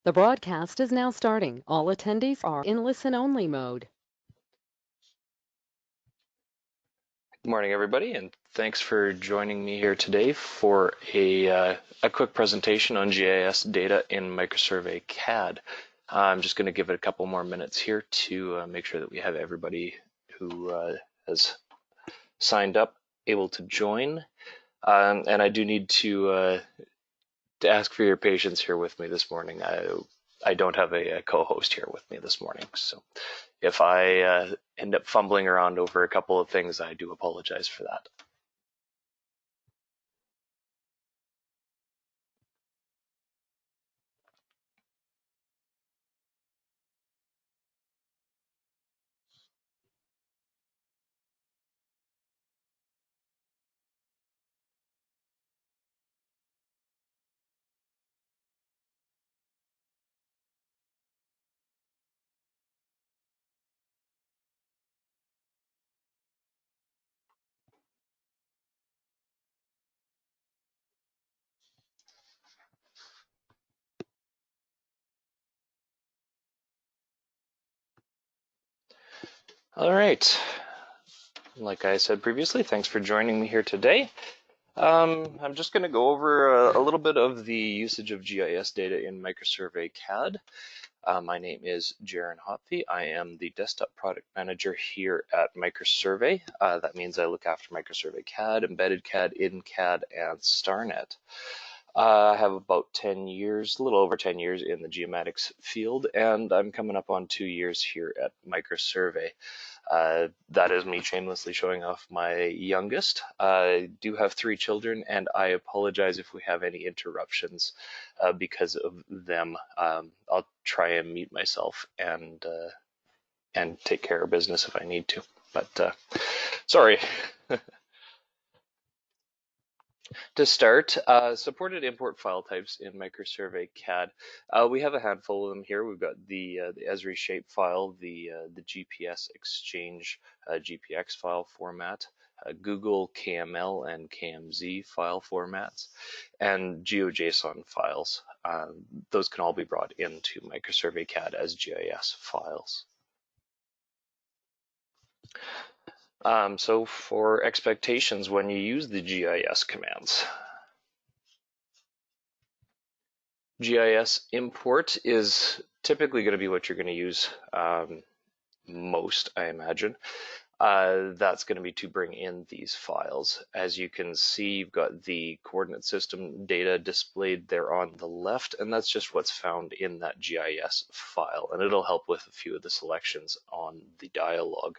The broadcast is now starting. All attendees are in listen-only mode. Good morning, everybody, and thanks for joining me here today for a quick presentation on GIS data in MicroSurvey CAD. I'm just going to give it a couple more minutes here to make sure that we have everybody who has signed up able to join. And I do need to ask for your patience here with me this morning. I don't have a co-host here with me this morning, so if I end up fumbling around over a couple of things, I do apologize for that. All right. Like I said previously, thanks for joining me here today. I'm just going to go over a little bit of the usage of GIS data in MicroSurvey CAD. My name is Jaron Hopfe. I am the desktop product manager here at MicroSurvey. That means I look after MicroSurvey CAD, Embedded CAD, InCAD, and StarNet. I have about 10 years, a little over 10 years in the geomatics field, and I'm coming up on 2 years here at MicroSurvey. That is me shamelessly showing off my youngest. I do have 3 children, and I apologize if we have any interruptions because of them. I'll try and mute myself and take care of business if I need to, but sorry. To start, supported import file types in MicroSurvey CAD. We have a handful of them here. We've got the Esri shapefile, the GPS exchange GPX file format, Google KML and KMZ file formats, and GeoJSON files. Those can all be brought into MicroSurvey CAD as GIS files. So for expectations when you use the GIS commands, GIS Import is typically going to be what you're going to use most, I imagine. That's going to be to bring in these files. As you can see, you've got the coordinate system data displayed there on the left, and that's just what's found in that GIS file, and it'll help with a few of the selections on the dialog.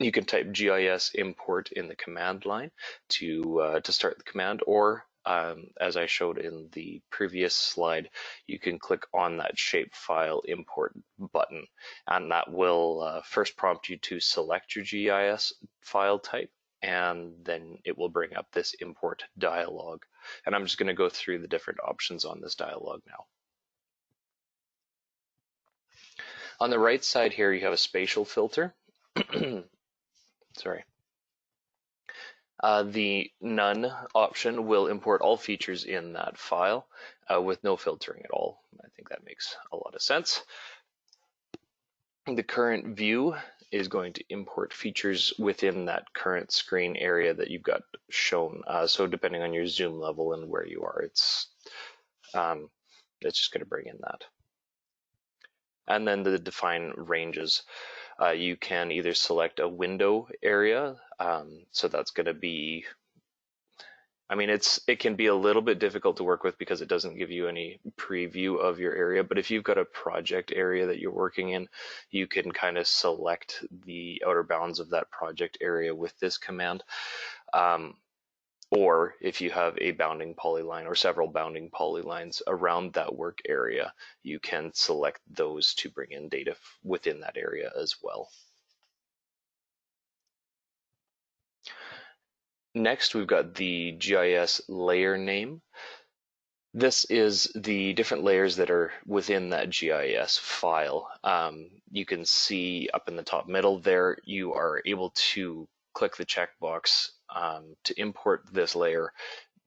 You can type GIS import in the command line to start the command, or as I showed in the previous slide, you can click on that shapefile import button, and that will first prompt you to select your GIS file type, and then it will bring up this import dialog. And I'm just going to go through the different options on this dialog now. On the right side here, you have a spatial filter. Sorry. The none option will import all features in that file with no filtering at all. I think that makes a lot of sense. The current view is going to import features within that current screen area that you've got shown. So depending on your zoom level and where you are, it's just going to bring in that. And then the define ranges. You can either select a window area, so that's going to be, I mean, it can be a little bit difficult to work with because it doesn't give you any preview of your area, but if you've got a project area that you're working in, you can kind of select the outer bounds of that project area with this command. Or if you have a bounding polyline or several bounding polylines around that work area, you can select those to bring in data within that area as well. Next, we've got the GIS layer name. This is the different layers that are within that GIS file. You can see up in the top middle there, you are able to click the checkbox to import this layer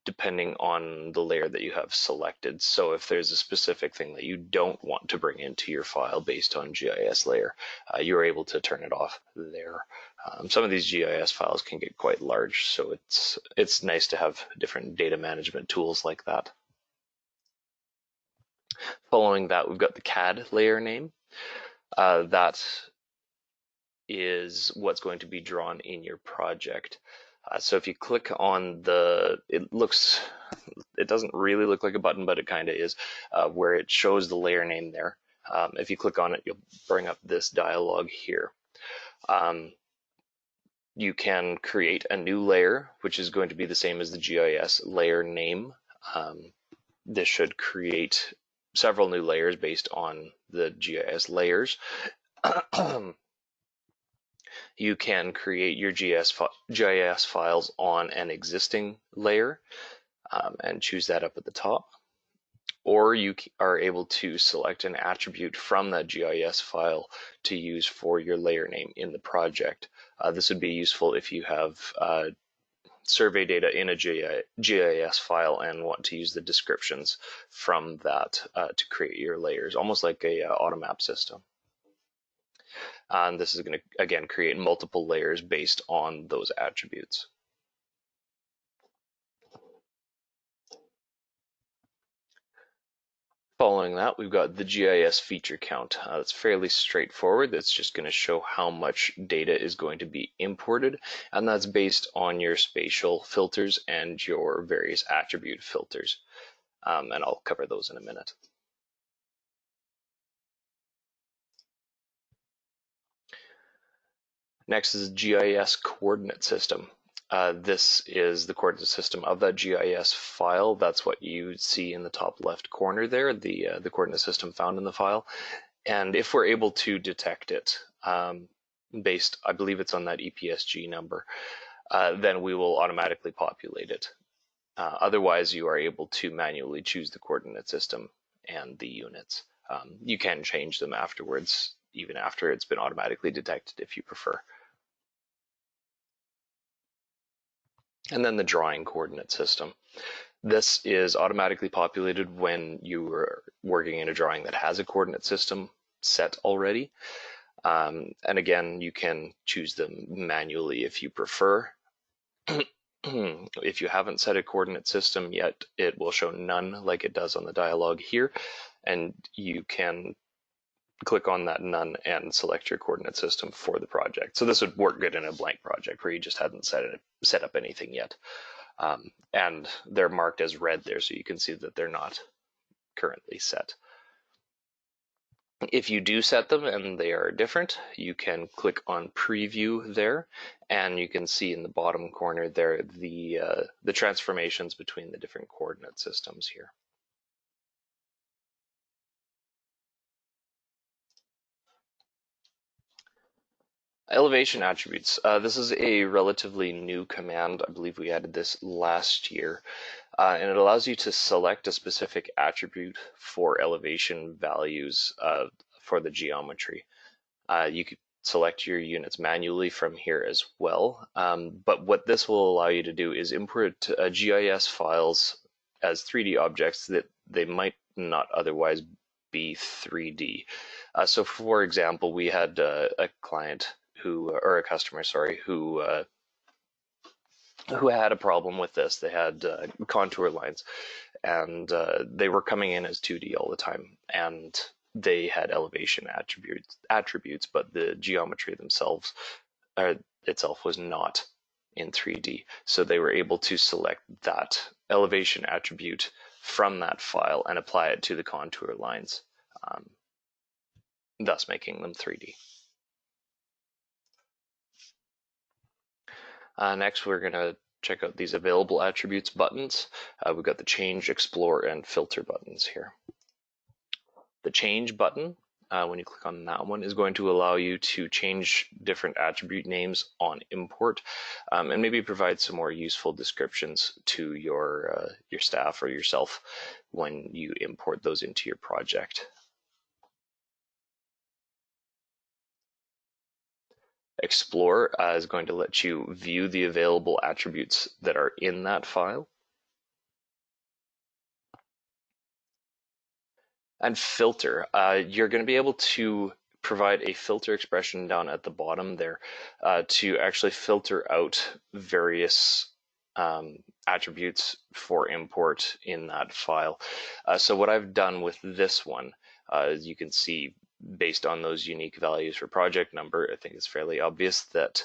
depending on the layer that you have selected. So if there's a specific thing that you don't want to bring into your file based on GIS layer, you're able to turn it off there. Some of these GIS files can get quite large, so it's nice to have different data management tools like that. Following that, we've got the CAD layer name. That is what's going to be drawn in your project. So if you click on it doesn't really look like a button, but it kind of is, where it shows the layer name there. If you click on it, you'll bring up this dialog here. You can create a new layer, which is going to be the same as the GIS layer name. This should create several new layers based on the GIS layers. You can create your GIS files on an existing layer and choose that up at the top. Or you are able to select an attribute from that GIS file to use for your layer name in the project. This would be useful if you have survey data in a GIS file and want to use the descriptions from that to create your layers, almost like a automap system. And this is going to, again, create multiple layers based on those attributes. Following that, we've got the GIS feature count. It's fairly straightforward. It's just going to show how much data is going to be imported, and that's based on your spatial filters and your various attribute filters. And I'll cover those in a minute. Next is GIS coordinate system. This is the coordinate system of that GIS file. That's what you see in the top left corner there, the coordinate system found in the file. And if we're able to detect it based, I believe it's on that EPSG number, then we will automatically populate it. Otherwise, you are able to manually choose the coordinate system and the units. You can change them afterwards, even after it's been automatically detected if you prefer. And then the drawing coordinate system. This is automatically populated when you are working in a drawing that has a coordinate system set already. And again, you can choose them manually if you prefer. If you haven't set a coordinate system yet, it will show none like it does on the dialog here. And you can click on that none and select your coordinate system for the project. So this would work good in a blank project where you just hadn't set up anything yet. And they're marked as red there, so you can see that they're not currently set. If you do set them and they are different, you can click on preview there, and you can see in the bottom corner there the transformations between the different coordinate systems here. Elevation attributes. This is a relatively new command. I believe we added this last year. And it allows you to select a specific attribute for elevation values for the geometry. You could select your units manually from here as well. But what this will allow you to do is import GIS files as 3D objects that they might not otherwise be 3D. So for example, we had a client or a customer, sorry, who had a problem with this. They had contour lines, and they were coming in as 2D all the time, and they had elevation attributes, but the geometry itself was not in 3D. So they were able to select that elevation attribute from that file and apply it to the contour lines, thus making them 3D. Next, we're going to check out these available attributes buttons. We've got the change, explore, and filter buttons here. The change button, when you click on that one, is going to allow you to change different attribute names on import, and maybe provide some more useful descriptions to your staff or yourself when you import those into your project. Explore is going to let you view the available attributes that are in that file. And filter, you're going to be able to provide a filter expression down at the bottom there to actually filter out various attributes for import in that file. So what I've done with this one, as you can see, based on those unique values for project number, I think it's fairly obvious that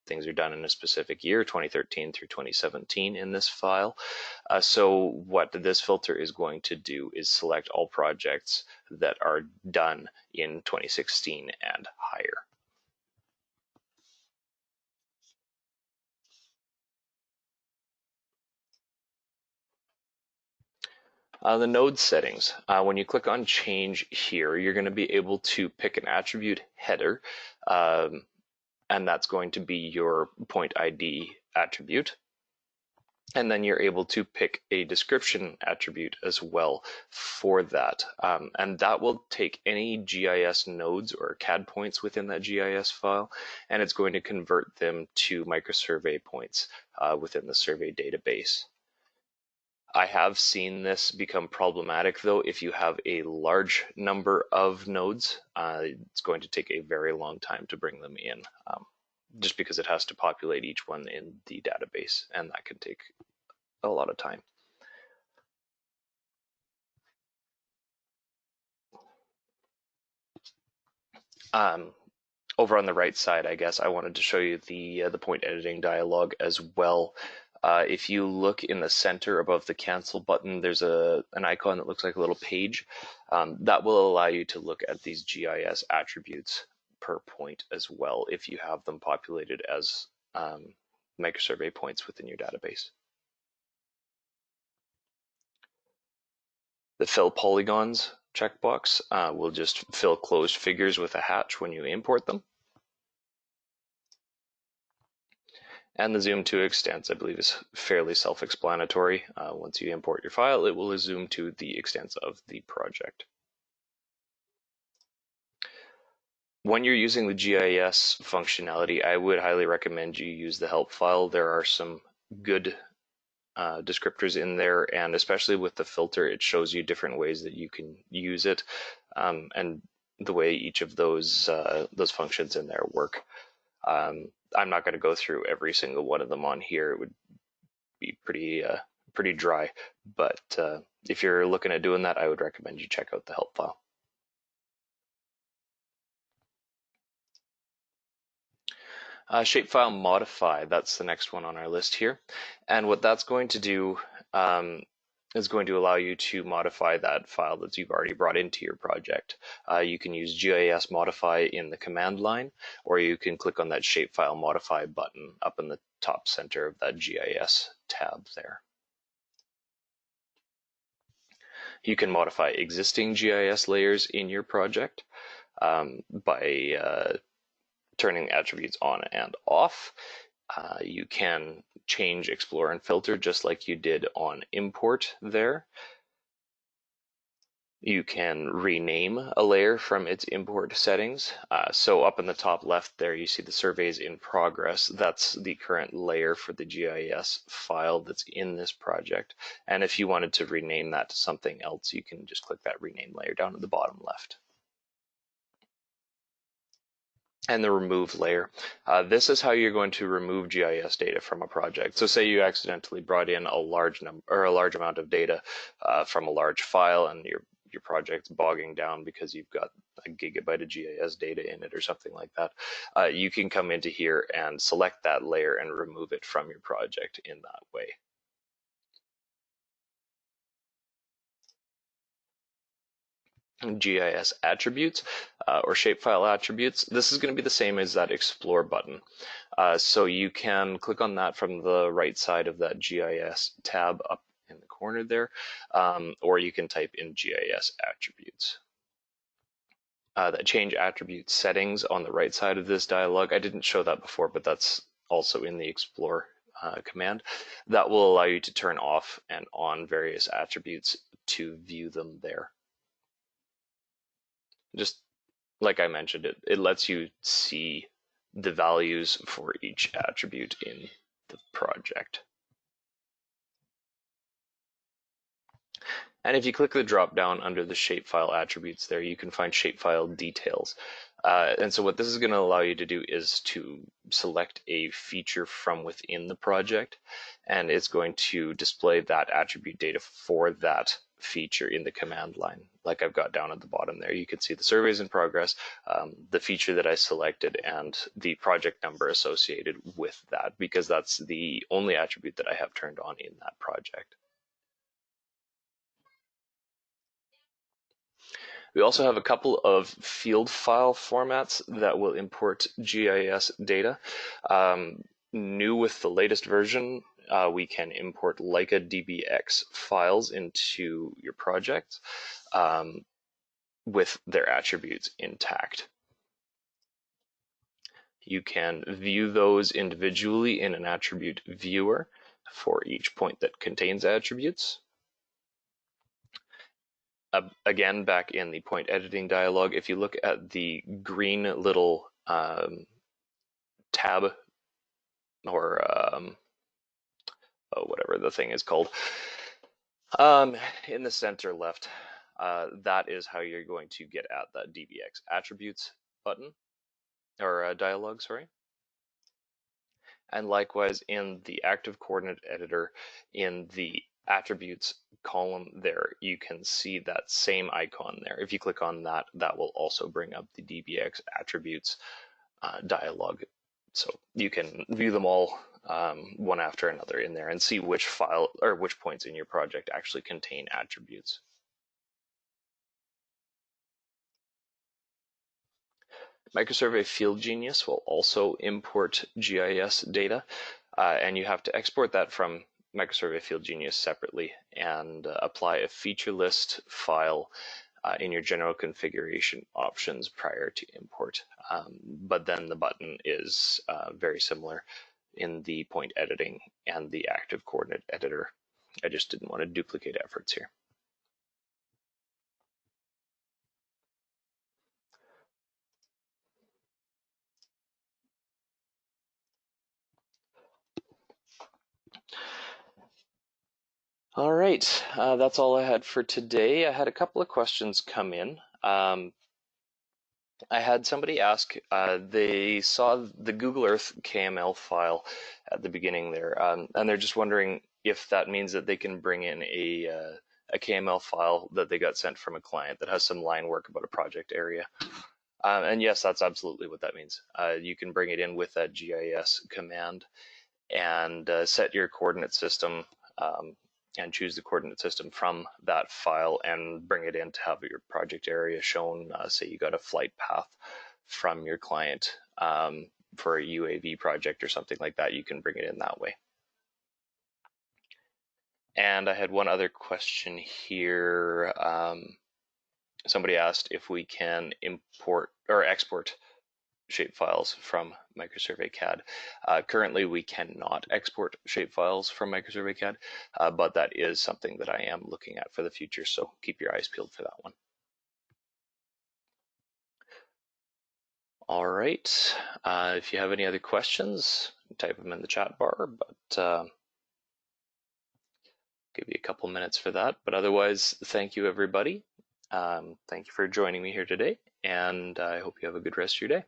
things are done in a specific year, 2013 through 2017 in this file. So what this filter is going to do is select all projects that are done in 2016 and higher. The node settings, when you click on change here, you're going to be able to pick an attribute header, and that's going to be your point ID attribute. And then you're able to pick a description attribute as well for that. And that will take any GIS nodes or CAD points within that GIS file, and it's going to convert them to microsurvey points within the survey database. I have seen this become problematic though. If you have a large number of nodes, it's going to take a very long time to bring them in, just because it has to populate each one in the database, and that can take a lot of time. Over on the right side, I guess I wanted to show you the point editing dialog as well. If you look in the center above the cancel button, there's an icon that looks like a little page. That will allow you to look at these GIS attributes per point as well if you have them populated as microsurvey points within your database. The fill polygons checkbox will just fill closed figures with a hatch when you import them. And the zoom to extents, I believe, is fairly self-explanatory. Once you import your file, it will zoom to the extents of the project. When you're using the GIS functionality, I would highly recommend you use the help file. There are some good descriptors in there, and especially with the filter, it shows you different ways that you can use it, and the way each of those functions in there work. I'm not going to go through every single one of them on here. It would be pretty dry, but if you're looking at doing that, I would recommend you check out the help file. Shapefile modify, that's the next one on our list here. And what that's going to do is going to allow you to modify that file that you've already brought into your project. You can use GIS modify in the command line, or you can click on that shapefile modify button up in the top center of that GIS tab there. You can modify existing GIS layers in your project by turning attributes on and off. You can change explore and filter just like you did on import there. You can rename a layer from its import settings. So up in the top left there, you see the surveys in progress. That's the current layer for the GIS file that's in this project. And if you wanted to rename that to something else, you can just click that rename layer down at the bottom left. And the remove layer. This is how you're going to remove GIS data from a project. So say you accidentally brought in a large amount of data from a large file, and your project's bogging down because you've got a gigabyte of GIS data in it or something like that. You can come into here and select that layer and remove it from your project in that way. GIS attributes or shapefile attributes. This is going to be the same as that explore button. So you can click on that from the right side of that GIS tab up in the corner there, or you can type in GIS attributes. That change attribute settings on the right side of this dialog. I didn't show that before, but that's also in the explore command. That will allow you to turn off and on various attributes to view them there. Just like I mentioned, it lets you see the values for each attribute in the project. And if you click the drop down under the shapefile attributes there, you can find shapefile details. And so what this is going to allow you to do is to select a feature from within the project, and it's going to display that attribute data for that feature in the command line. Like I've got down at the bottom there, you can see the surveys in progress, the feature that I selected, and the project number associated with that, because that's the only attribute that I have turned on in that project. We also have a couple of field file formats that will import GIS data. New with the latest version, we can import Leica DBX files into your project with their attributes intact. You can view those individually in an attribute viewer for each point that contains attributes. Again, back in the point editing dialog, if you look at the green little tab, or whatever the thing is called, in the center left, that is how you're going to get at that DBX attributes button, or dialog, sorry. And likewise in the active coordinate editor, in the attributes column there, you can see that same icon there. If you click on that, that will also bring up the DBX attributes dialog. So you can view them all one after another in there and see which file or which points in your project actually contain attributes. MicroSurvey Field Genius will also import GIS data, and you have to export that from MicroSurvey Field Genius separately and apply a feature list file in your general configuration options prior to import. But then the button is very similar in the point editing and the active coordinate editor. I just didn't want to duplicate efforts here. All right, that's all I had for today. I had a couple of questions come in. I had somebody ask, they saw the Google Earth KML file at the beginning there, and they're just wondering if that means that they can bring in a KML file that they got sent from a client that has some line work about a project area. And yes, that's absolutely what that means. You can bring it in with that GIS command and set your coordinate system and choose the coordinate system from that file and bring it in to have your project area shown. Say you got a flight path from your client for a UAV project or something like that, you can bring it in that way. And I had one other question here. Somebody asked if we can import or export shapefiles from MicroSurvey CAD. Currently, we cannot export shapefiles from MicroSurvey CAD, but that is something that I am looking at for the future, so keep your eyes peeled for that one. All right, if you have any other questions, type them in the chat bar, but give you a couple minutes for that. But otherwise, thank you, everybody. Thank you for joining me here today, and I hope you have a good rest of your day.